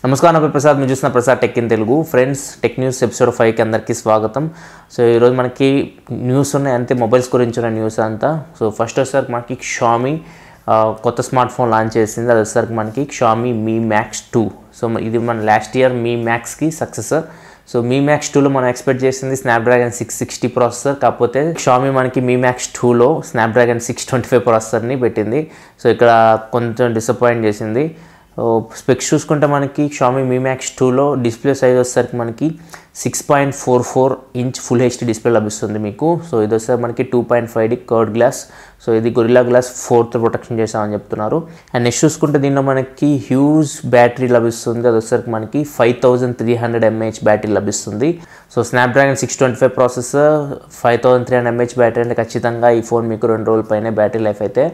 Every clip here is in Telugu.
నమస్కారం నా ప్రసాద్ మీరు చూస్తున్న Prasad tech in Telugu friends tech news episode 5కి అందరికీ స్వాగతం. సో ఈరోజు మనకి న్యూస్ ఉన్నాయి అంతే, మొబైల్స్ గురించి ఉన్న న్యూస్ అంతా. సో ఫస్ట్ వచ్చేసరికి మనకి షామీ కొత్త స్మార్ట్ ఫోన్ లాంచ్ చేసింది. అది వచ్చేసరికి మనకి షామీ మీ మ్యాక్స్ 2. సో ఇది మన లాస్ట్ ఇయర్ మీ మ్యాక్స్కి సక్సెసర్. సో మీ మ్యాక్స్ 2లో మనం ఎక్స్పెక్ట్ చేసింది స్నాప్డ్రాగన్ 660 ప్రాసెసర్, కాకపోతే షామీ మనకి మీ మ్యాక్స్ 2లో స్నాప్డ్రాగన్ 625 ప్రాసెసర్ని పెట్టింది. సో ఇక్కడ కొంచెం డిసప్పాయింట్ చేసింది. స్పెక్స్ చూసుకుంటే మనకి షామీ మీ మ్యాక్స్ 2లో డిస్ప్లే సైజ్ వచ్చేసరికి మనకి 6.44 ఇంచ్ ఫుల్ హెచ్డి డిస్ప్లే లభిస్తుంది మీకు. సో ఇది వచ్చేసరికి మనకి 2.5D కర్వ్డ్ గ్లాస్. సో ఇది గొరిల్లా గ్లాస్ 4తో ప్రొటెక్షన్ చేసామని చెప్తున్నారు. అండ్ నెక్స్ట్ చూసుకుంటే దీనిలో మనకి హ్యూజ్ బ్యాటరీ లభిస్తుంది. అది వచ్చేసరికి మనకి 5300 mAh బ్యాటరీ లభిస్తుంది. So Snapdragon 625 processor 5300 mAh battery అంటే ఖచ్చితంగా ఈ ఫోన్ మీకు 2 రోజుల పైన బ్యాటరీ లైఫ్ అయితే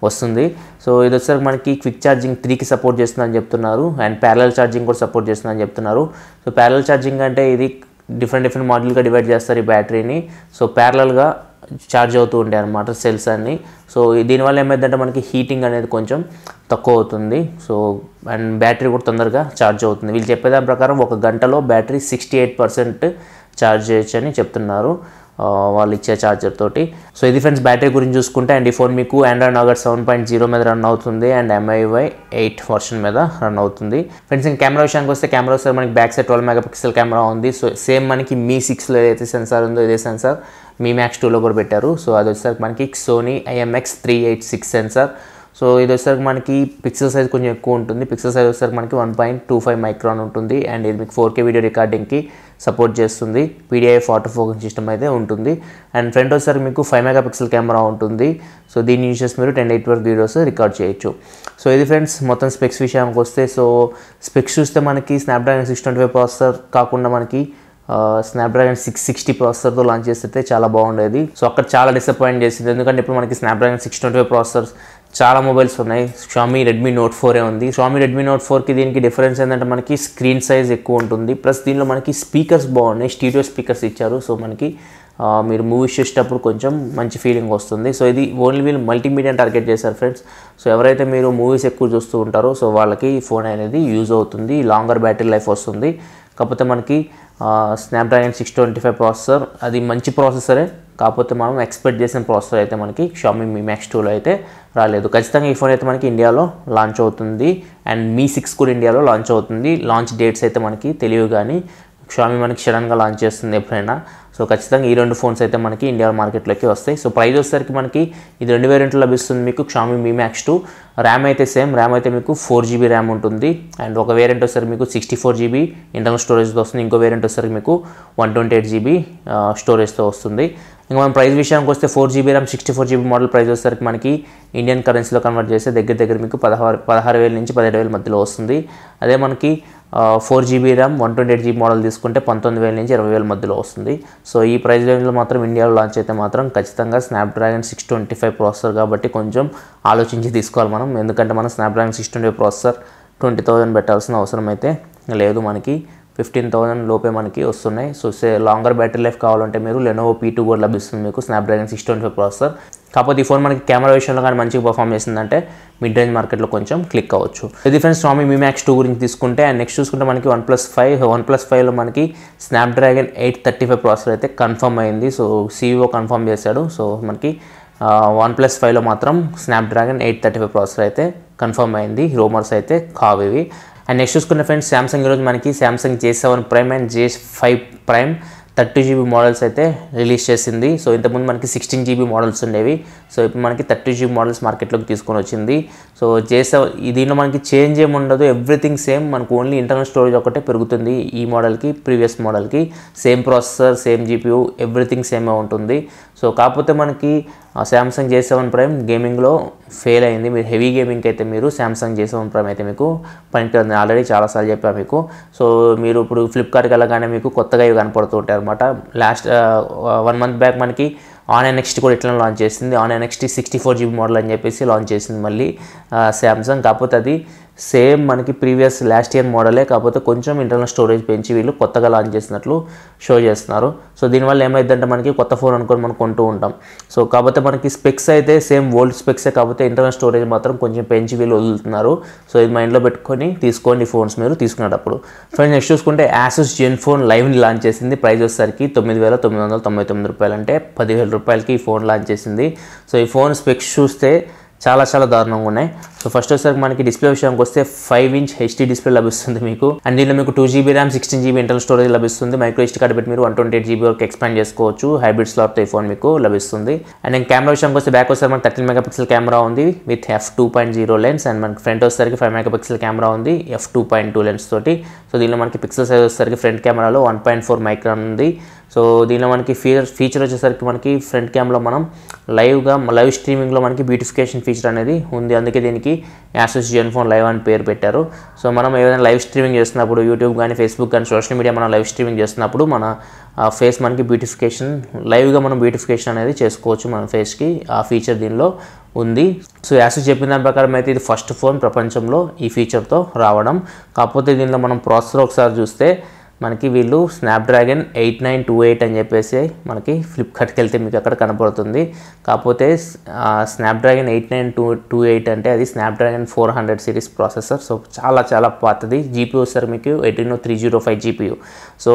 వస్తుంది. సో ఇది వచ్చేసరికి మనకి క్విక్ ఛార్జింగ్ 3కి సపోర్ట్ చేస్తుందని చెప్తున్నారు. అండ్ ప్యారలల్ ఛార్జింగ్ కూడా సపోర్ట్ చేస్తుందని చెప్తున్నారు. సో ప్యారలల్ ఛార్జింగ్ అంటే ఇది డిఫరెంట్ మోడల్గా డివైడ్ చేస్తారు ఈ బ్యాటరీని. సో ప్యారలల్గా ఛార్జ్ అవుతూ ఉంటాయి అన్నమాట సెల్స్ అన్నీ. సో దీనివల్ల ఏమైందంటే మనకి హీటింగ్ అనేది కొంచెం తక్కువ అవుతుంది. సో అండ్ బ్యాటరీ కూడా తొందరగా ఛార్జ్ అవుతుంది. వీళ్ళు చెప్పేదాని ప్రకారం 1 గంటలో బ్యాటరీ 68% ఛార్జ్ చేయొచ్చు అని చెప్తున్నారు వాళ్ళు ఇచ్చే ఛార్జర్ తోటి. సో ఇది ఫ్రెండ్స్ బ్యాటరీ గురించి చూసుకుంటే. అండ్ ఈ ఫోన్ మీకు ఆండ్రాయిడ్ నాగర్ 7.0 మీద రన్ అవుతుంది అండ్ MIUI 8 వర్షన్ మీద రన్ అవుతుంది. ఫ్రెండ్స్ ఇంకా కెమెరా విషయానికి వస్తే కెమెరా వస్తే మనకి బ్యాక్ సైడ్ 12 మెగాపిక్సెల్ కెమెరా ఉంది. సో సేమ్ మనకి మీ 6లో ఏదైతే సెన్సార్ ఉందో ఇదే సెన్సార్ మీ మ్యాక్స్ 2లో కూడా పెట్టారు. సో అది వచ్చేసరికి మనకి సోనీ IMX386 సెన్సార్. సో ఇది వచ్చేసరికి మనకి పిక్సెల్ సైజ్ కొంచెం ఎక్కువ ఉంటుంది. పిక్సెల్ సైజ్ వచ్చేసరికి మనకి 1.25 మైక్రాన్ ఉంటుంది. అండ్ ఇది మీకు 4K వీడియో రికార్డింగ్కి సపోర్ట్ చేస్తుంది. PDIF ఆటో ఫోకస్ సిస్టమ్ అయితే ఉంటుంది. అండ్ ఫ్రంట్ వచ్చేసరికి మీకు 5 మెగాపిక్సెల్ కెమెరా ఉంటుంది. సో దీన్ని యూజ్ చేసి మీరు 1080 వరకు వీడియోస్ రికార్డ్ చేయొచ్చు. సో ఇది ఫ్రెండ్స్ మొత్తం స్పెక్స్ విషయానికి వస్తే. సో స్పెక్స్ చూస్తే మనకి స్నాప్డ్రాగన్ 625 ప్రాసెసర్ కాకుండా మనకి స్నాప్డ్రాగన్ 660 ప్రాసెసర్తో లాంచ్ చేస్తే చాలా బాగుండేది. సో అక్కడ చాలా డిసప్పాయింట్ చేసింది. ఎందుకంటే ఇప్పుడు మనకి స్నాప్డ్రాగన్ 625 ప్రాసెసర్స్ చాలా మొబైల్స్ ఉన్నాయి. షామీ రెడ్మీ నోట్ 4 ఉంది. షామీ రెడ్మీ నోట్ 4కి దీనికి డిఫరెన్స్ ఏంటంటే మనకి స్క్రీన్ సైజ్ ఎక్కువ ఉంటుంది. ప్లస్ దీనిలో మనకి స్పీకర్స్ బాగున్నాయి, స్టీరియో స్పీకర్స్ ఇచ్చారు. సో మనకి మీరు మూవీస్ చూసేటప్పుడు కొంచెం మంచి ఫీలింగ్ వస్తుంది. సో ఇది ఓన్లీ వీళ్ళు మల్టీమీడియా టార్గెట్ చేశారు ఫ్రెండ్స్. సో ఎవరైతే మీరు మూవీస్ ఎక్కువ చూస్తూ ఉంటారో సో వాళ్ళకి ఈ ఫోన్ అనేది యూజ్ అవుతుంది. లాంగర్ బ్యాటరీ లైఫ్ వస్తుంది. కాకపోతే మనకి స్నాప్డ్రాగన్ 625 ప్రాసెసర్ అది మంచి ప్రాసెసరే, కాకపోతే మనం ఎక్స్పెక్ట్ చేసిన ప్రాసెసర్ అయితే మనకి షామీ మీ మ్యాక్స్ 2లో అయితే రాలేదు. ఖచ్చితంగా ఈ ఫోన్ అయితే మనకి ఇండియాలో లాంచ్ అవుతుంది. అండ్ మీ 6 కూడా ఇండియాలో లాంచ్ అవుతుంది. లాంచ్ డేట్స్ అయితే మనకి తెలియదు, కానీ షామీ మనకి సడన్గా లాంచ్ చేస్తుంది ఎప్పుడైనా. సో ఖచ్చితంగా ఈ 2 ఫోన్స్ అయితే మనకి ఇండియా మార్కెట్లోకి వస్తాయి. సో ప్రైస్ వచ్చేసరికి మనకి ఇది 2 వేరియంట్లు లభిస్తుంది మీకు. షామీ మీ మ్యాక్స్ 2 ర్యామ్ అయితే సేమ్, ర్యామ్ అయితే మీకు 4GB ర్యామ్ ఉంటుంది. అండ్ ఒక వేరియంట్ వచ్చేసరికి మీకు 64GB ఇంటర్నల్ స్టోరేజ్తో వస్తుంది. ఇంకో వేరియంట్ వచ్చేసరికి మీకు 128GB స్టోరేజ్తో వస్తుంది. ఇంకా మనం ప్రైస్ విషయానికి వస్తే 4GB RAM 64GB model price వచ్చేసరికి మనకి ఇండియన్ కరెన్సీలో కన్వర్ట్ చేస్తే దగ్గర మీకు 16,000 నుంచి 17,000 మధ్యలో వస్తుంది. అదే మనకి 4GB ర్యామ్ 128GB మోడల్ తీసుకుంటే 19,000 నుంచి 20,000 మధ్యలో వస్తుంది. సో ఈ ప్రైస్ రేంజ్లో మాత్రం ఇండియాలో లాంచ్ అయితే మాత్రం ఖచ్చితంగా స్నాప్డ్రాగన్ 625 ప్రాసెసర్ కాబట్టి కొంచెం ఆలోచించి తీసుకోవాలి మనం. ఎందుకంటే మనం స్నాప్డ్రాగన్ 625 ప్రాసెసర్ 20,000 పెట్టాల్సిన అవసరం అయితే లేదు. మనకి 15,000 లోపే మనకి వస్తున్నాయి. సో లాంగర్ బ్యాటరీ లైఫ్ కావాలంటే మీరు లెనోవో P2 కూడా లభిస్తుంది మీకు స్నాప్డ్రాగన్ 625 ప్రాసెసర్. కాకపోతే ఈ ఫోన్ మనకి కెమెరా విషయంలో కానీ మంచిగా పర్ఫామ్ చేసిందంటే మిడ్ రేంజ్ మార్కెట్లో కొంచెం క్లిక్ అవ్వచ్చు. ఇది ఫ్రెండ్స్ షామీ మీ మ్యాక్స్ 2 గురించి తీసుకుంటే. అండ్ నెక్స్ట్ చూసుకుంటే మనకి వన్ ప్లస్ 5లో మనకి స్నాప్డ్రాగన్ 835 ప్రాసెసర్ అయితే కన్ఫర్మ్ అయింది. సో CEO కన్ఫర్మ్ చేశాడు. సో మనకి వన్ ప్లస్ 5లో మాత్రం స్నాప్డ్రాగన్ 835 ప్రాసెసర్ అయితే కన్ఫర్మ్ అయింది. రూమర్స్ అయితే కావేవి. అండ్ నెక్స్ట్ చూసుకున్న ఫ్రెండ్స్ సామ్సంగ్ ఈరోజు మనకి Samsung J7 prime and J5 prime 30GB models అయితే రిలీజ్ చేసింది. సో ఇంతకుముందు మనకి 16GB మోడల్స్ ఉండేవి. సో ఇప్పుడు మనకి 30GB మోడల్స్ మార్కెట్లోకి తీసుకొని వచ్చింది. సో J7 దీనిలో మనకి చేంజ్ ఏమి ఉండదు, ఎవ్రీథింగ్ సేమ్. మనకు ఓన్లీ ఇంటర్నల్ స్టోరేజ్ ఒకటే పెరుగుతుంది ఈ మోడల్కి ప్రీవియస్ మోడల్కి. Same processor, same GPU, everything సేమే ఉంటుంది. సో కాకపోతే మనకి సామ్సంగ్ J7 ప్రైమ్ గేమింగ్లో ఫెయిల్ అయింది. మీరు హెవీ గేమింగ్కి అయితే మీరు సామ్సంగ్ J7 ప్రైమ్ అయితే మీకు పనికిరాదు. ఆల్రెడీ చాలాసార్లు చెప్పాను మీకు. సో మీరు ఇప్పుడు ఫ్లిప్కార్ట్కి వెళ్ళగానే మీకు కొత్తగా ఇవి కనపడుతూ ఉంటాయి అనమాట. లాస్ట్ 1 month బ్యాక్ మనకి ఆన్ NXT కూడా ఇట్లా లాంచ్ చేసింది. ఆన్ NXT 64GB మోడల్ అని చెప్పేసి లాంచ్ చేసింది మళ్ళీ సామ్సంగ్. కాకపోతే అది సేమ్ మనకి ప్రీవియస్ లాస్ట్ ఇయర్ మోడలే, కాకపోతే కొంచెం ఇంటర్నల్ స్టోరేజ్ పెంచి వీళ్ళు కొత్తగా లాంచ్ చేసినట్లు షో చేస్తున్నారు. సో దీనివల్ల ఏమైందంటే మనకి కొత్త ఫోన్ అనుకొని మనం కొంటూ ఉంటాం. సో కాకపోతే మనకి స్పెక్స్ అయితే సేమ్ ఓల్డ్ స్పెక్సే, కాకపోతే ఇంటర్నల్ స్టోరేజ్ మాత్రం కొంచెం పెంచి వీళ్ళు వదులుతున్నారు. సో ఇది మైండ్లో పెట్టుకొని తీసుకోండి ఫోన్స్ మీరు తీసుకునేటప్పుడు. ఫ్రెండ్స్ నెక్స్ట్ చూసుకుంటే ఆసూస్ జెన్ఫోన్ లైవ్ని లాంచ్ చేసింది. ప్రైస్ వచ్చేసరికి 9,999 రూపాయలు, అంటే 10,000 రూపాయలకి ఈ ఫోన్ లాంచ్ చేసింది. సో ఈ ఫోన్ స్పెక్స్ చూస్తే చాలా దారుణంగా ఉన్నాయి. సో ఫస్ట్ వచ్చేసరికి మనకి డిస్ప్లే విషయానికి వస్తే 5 ఇంచ్ హెచ్డీ డిస్ప్లే లభిస్తుంది మీకు. అండ్ దీనిలో మీకు 2GB RAM 16GB internal storage లభిస్తుంది. మైక్రో SD కార్డ్ పెట్టి మీరు 128GB వరకు ఎక్స్పాండ్ చేసుకోవచ్చు. హైబ్రిడ్ స్లాట్తో ఈ ఫోన్ మీకు లభిస్తుంది. అండ్ నేను కెమెరా విషయానికి వస్తే బ్యాక్ వచ్చేసరికి మనకి 13 మెగాపిక్సెల్ కెమెరా ఉంది విత్ f2.0 లెన్స్. అండ్ మనకి ఫ్రంట్ వచ్చేసరికి 5 మెగాపిక్సెల్ కెమెరా ఉంది f2.2 లెన్స్ తోటి. సో దీనిలో మనకి పిక్సెల్ సైజ్ వచ్చేసరికి ఫ్రంట్ కెమెరాలో 1.4 మైక్రాన్ ఉంది. సో దీనిలో మనకి ఫీచర్ వచ్చేసరికి మనకి ఫ్రంట్ కెమెరాలో మనం లైవ్ స్ట్రీమింగ్లో మనకి బ్యూటిఫికేషన్ ఫీచర్ అనేది ఉంది. అందుకే దీనికి ఆసూస్ జెన్ఫోన్ లైవ్ అని పేరు పెట్టారు. సో మనం ఏదైనా లైవ్ స్ట్రీమింగ్ చేస్తున్నప్పుడు యూట్యూబ్ కానీ ఫేస్బుక్ కానీ సోషల్ మీడియా మనం లైవ్ స్ట్రీమింగ్ చేస్తున్నప్పుడు మన ఫేస్ మనకి బ్యూటిఫికేషన్ లైవ్గా మనం బ్యూటిఫికేషన్ అనేది చేసుకోవచ్చు మన ఫేస్కి. ఆ ఫీచర్ దీనిలో ఉంది. సో ఆసూస్ చెప్పిన దాని ప్రకారం అయితే ఇది ఫస్ట్ ఫోన్ ప్రపంచంలో ఈ ఫీచర్తో రావడం. కాకపోతే దీనిలో మనం ప్రాసెసర్ ఒకసారి చూస్తే మనకి వీళ్ళు స్నాప్డ్రాగన్ 8928 అని చెప్పేసి మనకి ఫ్లిప్కార్ట్కి వెళ్తే మీకు అక్కడ కనపడుతుంది. కాకపోతే స్నాప్డ్రాగన్ 8928 అంటే అది స్నాప్డ్రాగన్ 400 సిరీస్ ప్రాసెసర్. సో చాలా పాతది. జీపీయూ వస్తారు మీకు Adreno 305 జీపీయూ. సో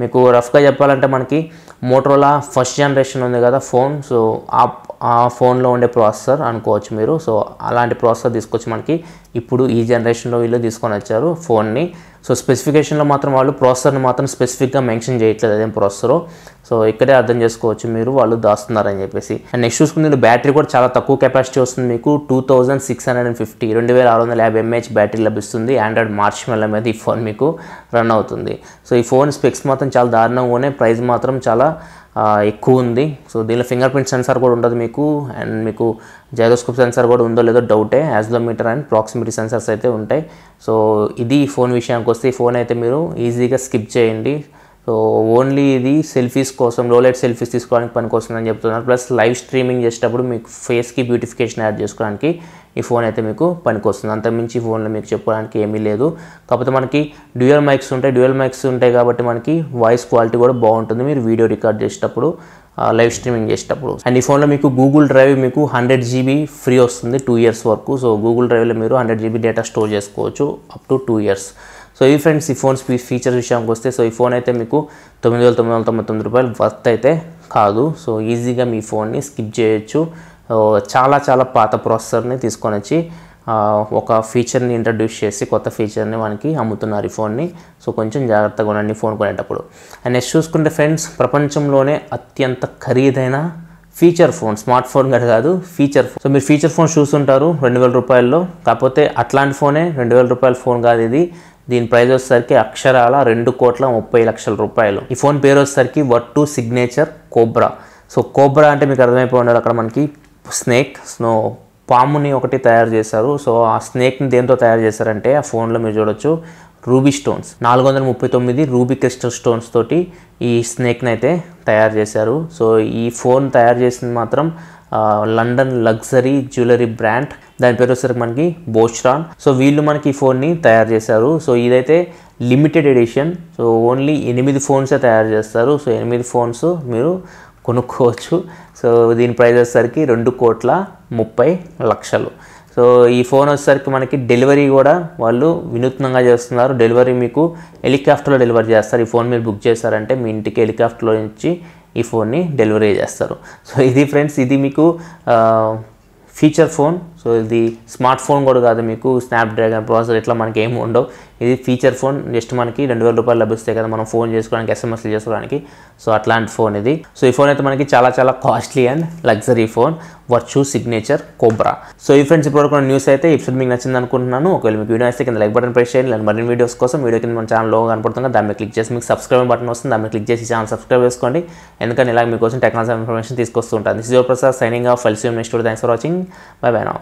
మీకు రఫ్గా చెప్పాలంటే మనకి మోటరోలా ఫస్ట్ జనరేషన్ ఉంది కదా ఫోన్, సో ఆ ఫోన్లో ఉండే ప్రాసెసర్ అనుకోవచ్చు మీరు. సో అలాంటి ప్రాసెసర్ తీసుకొచ్చి మనకి ఇప్పుడు ఈ జనరేషన్లో వీళ్ళు తీసుకొని వచ్చారు ఫోన్ని. సో స్పెసిఫికేషన్లో మాత్రం వాళ్ళు ప్రాసెసర్ని మాత్రం స్పెసిఫిక్గా మెన్షన్ చేయట్లేదు అదేం ప్రాసెసరో. సో ఇక్కడే అర్థం చేసుకోవచ్చు మీరు వాళ్ళు దాస్తున్నారని చెప్పేసి. అండ్ నెక్స్ట్ చూసుకుంటే బ్యాటరీ కూడా చాలా తక్కువ కెపాసిటీ వస్తుంది మీకు. 2650 2650 mAh బ్యాటరీ లభిస్తుంది. ఆండ్రాయిడ్ మార్ష్మెల్లో మీద ఈ ఫోన్ మీకు రన్ అవుతుంది. సో ఈ ఫోన్ స్పెక్స్ మాత్రం చాలా దారుణంగా ఉన్నాయి. ప్రైస్ మాత్రం చాలా ఎక్కువ ఉంది. సో దీనిలో ఫింగర్ ప్రింట్ సెన్సార్ కూడా ఉంటుంది మీకు. అండ్ మీకు జైరోస్కోప్ సెన్సార్ కూడా ఉందో లేదో డౌటే. యాక్సిలరోమీటర్ అండ్ ప్రాక్సిమిటీ సెన్సార్స్ అయితే ఉంటాయి. సో ఇది ఫోన్ విషయానికి వస్తే ఈ ఫోన్ అయితే మీరు ఈజీగా స్కిప్ చేయండి. సో ఓన్లీ ఇది సెల్ఫీస్ కోసం, లో లైట్ సెల్ఫీస్ తీసుకోవడానికి పనికొస్తుందని చెప్తున్నారు. ప్లస్ లైవ్ స్ట్రీమింగ్ చేసేటప్పుడు మీకు ఫేస్కి బ్యూటిఫికేషన్ యాడ్ చేసుకోవడానికి ఈ ఫోన్ అయితే మీకు పనికొస్తుంది. అంతకుమించి ఈ ఫోన్లో మీకు చెప్పుకోవడానికి ఏమీ లేదు. కాకపోతే మనకి డ్యూయల్ మైక్స్ ఉంటాయి కాబట్టి మనకి వాయిస్ క్వాలిటీ కూడా బాగుంటుంది మీరు వీడియో రికార్డ్ చేసేటప్పుడు, లైవ్ స్ట్రీమింగ్ చేసేటప్పుడు. అండ్ ఈ ఫోన్లో మీకు గూగుల్ డ్రైవ్ మీకు 100GB ఫ్రీ వస్తుంది 2 years వరకు. సో గూగుల్ డ్రైవ్లో మీరు 100GB డేటా స్టోర్ చేసుకోవచ్చు అప్ టు 2 years. సో ఈ ఫ్రెండ్స్ ఈ ఫోన్స్ ఫీచర్స్ విషయానికి వస్తే, సో ఈ ఫోన్ అయితే మీకు 9,999 రూపాయలు వర్త్ అయితే కాదు. సో ఈజీగా మీ ఫోన్ని స్కిప్ చేయొచ్చు. చాలా పాత ప్రాసెసర్ని తీసుకొని వచ్చి ఒక ఫీచర్ని ఇంట్రడ్యూస్ చేసి కొత్త ఫీచర్ని మనకి అమ్ముతున్నారు ఈ ఫోన్ని. సో కొంచెం జాగ్రత్తగా ఉండండి ఫోన్ కొనేటప్పుడు. అండ్ నెక్స్ట్ చూసుకుంటే ఫ్రెండ్స్, ప్రపంచంలోనే అత్యంత ఖరీదైన ఫీచర్ ఫోన్, స్మార్ట్ ఫోన్ కాదు ఫీచర్ ఫోన్. సో మీరు ఫీచర్ ఫోన్ చూస్తుంటారు 2000 రూపాయల్లో. కాకపోతే అట్లాంటి ఫోనే 2000 రూపాయల ఫోన్ కాదు ఇది. దీని ప్రైస్ వచ్చేసరికి అక్షరాల 2,30,00,000 రూపాయలు. ఈ ఫోన్ పేరు వచ్చేసరికి వర్టు సిగ్నేచర్ కోబ్రా. సో కోబ్రా అంటే మీకు అర్థమైపోయి ఉండాలి, అక్కడ మనకి స్నేక్ పాముని ఒకటి తయారు చేశారు. సో ఆ స్నేక్ని దేంతో తయారు చేశారంటే ఆ ఫోన్లో మీరు చూడొచ్చు ruby stones, 439 ruby crystal stones తోటి ఈ స్నేక్ని అయితే తయారు చేశారు. సో ఈ ఫోన్ తయారు చేసింది మాత్రం లండన్ లగ్జరీ జ్యువెలరీ బ్రాండ్, దాని పేరు వచ్చేసరికి మనకి బోచ్రాన్. సో వీళ్ళు మనకి ఈ ఫోన్ని తయారు చేశారు. సో ఇదైతే లిమిటెడ్ ఎడిషన్. సో ఓన్లీ 8 ఫోన్సే తయారు చేస్తారు. సో 8 ఫోన్స్ మీరు కొనుక్కోవచ్చు. సో దీని ప్రైస్ వచ్చేసరికి 2,30,00,000. సో ఈ ఫోన్ వచ్చేసరికి మనకి డెలివరీ కూడా వాళ్ళు వినూత్నంగా చేస్తున్నారు. డెలివరీ మీకు హెలికాప్టర్లో డెలివరీ చేస్తారు. ఈ ఫోన్ మీరు బుక్ చేస్తారంటే మీ ఇంటికి హెలికాప్టర్లో నుంచి ఈ ఫోన్ని డెలివరీ చేస్తారు. సో ఇది ఫ్రెండ్స్, ఇది మీకు ఫీచర్ ఫోన్. సో ఇది స్మార్ట్ ఫోన్ కూడా కాదు, మీకు స్నాప్డ్రాగన్ ప్రాసెసర్ ఇట్లా మనకి ఏమి ఉండవు. ఇది ఫీచర్ ఫోన్. జస్ట్ మనకి 2,000 రూపాయలు లభిస్తాయి కదా మనం ఫోన్ చేసుకోవడానికి, ఎస్ఎంఎస్లు చేసుకోవడానికి. సో అట్లాంటి ఫోన్ ఇది. సో ఈ ఫోన్ అయితే మనకి చాలా costly and luxury phone, Vertu Signature Cobra. So ఈ ఫ్రెండ్స్ ఇప్పటివరకు న్యూస్ అయితే ఎపిసోడ్ మీకు నచ్చింది అనుకుంటున్నాను. ఒకవేళ మీకు వీడియో అయితే కింద లైక్ బటన్ ప్రెస్ చేయండి. అండ్ మరిన్ని వీడియోస్ కోసం వీడియో కింద మన ఛానల్లో కనపడుతుంది, దాన్ని క్లిక్ చేసి మీకు సబ్స్క్రైబ్ బటన్ వస్తుంది, దాన్ని క్లిక్ చేసి ఛానల్ సబ్స్క్రైబ్ చేసుకోండి. ఎందుకంటే ఇలా మీకోసం టెక్నాలజీ ఇన్ఫర్మేషన్ తీసుకొస్తూ ఉంటాను. This is your Prasad signing off. Next video. Thanks for watching. By by now.